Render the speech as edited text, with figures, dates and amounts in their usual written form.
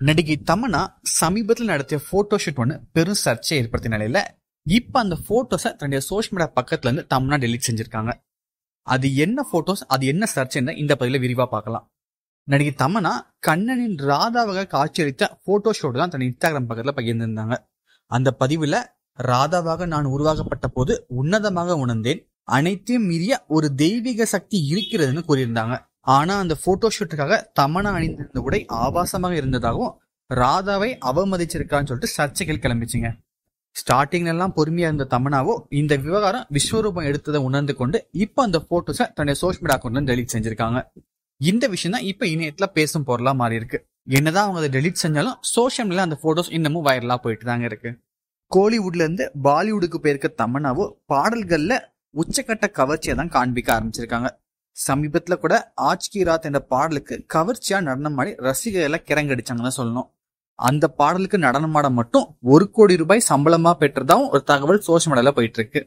நடிகை தமன்னா சமீபத்தில் நடத்திய போட்டோ ஷூட் ஒன்று பெரும் சர்ச்சை ஏற்படுத்திய நிலையில இப்ப அந்த போட்டோஸை தன்னுடைய சோஷியல் மீடியா பக்கத்துல இருந்து தமன்னா டெலீட் செஞ்சிருக்காங்க. அது என்ன போட்டோஸ், அது என்ன சர்ச்சைன்னு இந்த பதில விரிவா பார்க்கலாம். நடிகை தமன்னா கண்ணனின் ராதாவாக காட்சியளித்த போட்டோ ஷூட் தான் தன் இன்ஸ்டாகிராம் பக்கத்துல பகிர்ந்திருந்தாங்க. அந்த பதிவுல ராதாவாக நான் உருவாக்கப்பட்ட போது உன்னதமாக உணர்ந்தேன், அனைத்தையும் மீறிய ஒரு தெய்வீக சக்தி இருக்கிறதுன்னு கூறியிருந்தாங்க. ஆனா அந்த போட்டோ ஷூட்டுக்காக தமன்னா அணிந்திருந்த உடை ஆபாசமாக இருந்ததாகவும் ராதாவை அவமதிச்சிருக்கான்னு சொல்லிட்டு சர்ச்சைகள் கிளம்பிச்சுங்க. ஸ்டார்டிங்ல எல்லாம் பொறுமையா இருந்த தமன்னாவோ இந்த விவகாரம் விஸ்வரூபம் எடுத்ததை உணர்ந்து கொண்டு இப்ப அந்த போட்டோஸை தன்னுடைய சோஷியல் மீடியா அக்கௌண்ட்ல டெலீட் செஞ்சிருக்காங்க. இந்த விஷயம் தான் இப்ப இணையத்துல பேசும் பொருளா மாறி இருக்கு. என்னதான் அவங்க அதை டெலீட் செஞ்சாலும் சோஷியல் மீடியா அந்த போட்டோஸ் இன்னமும் வைரலா போயிட்டு தாங்க இருக்கு. கோலிவுட்ல இருந்து பாலிவுட்டுக்கு போயிருக்க தமன்னாவோ பாடல்கள்ல உச்சக்கட்ட கவர்ச்சியை தான் காண்பிக்க ஆரம்பிச்சிருக்காங்க. சமீபத்துல கூட ஆஜ் கி ராத் என்ற பாடலுக்கு கவர்ச்சியா நடனம் ஆடி ரசிகர்களை கிறங்கடிச்சாங்கன்னு சொல்லணும். அந்த பாடலுக்கு நடனம் ஆட மட்டும் 1 கோடி ரூபாய் சம்பளமா பெற்றதாவும் ஒரு தகவல் சோஷியல் மீடியால போயிட்டு இருக்கு.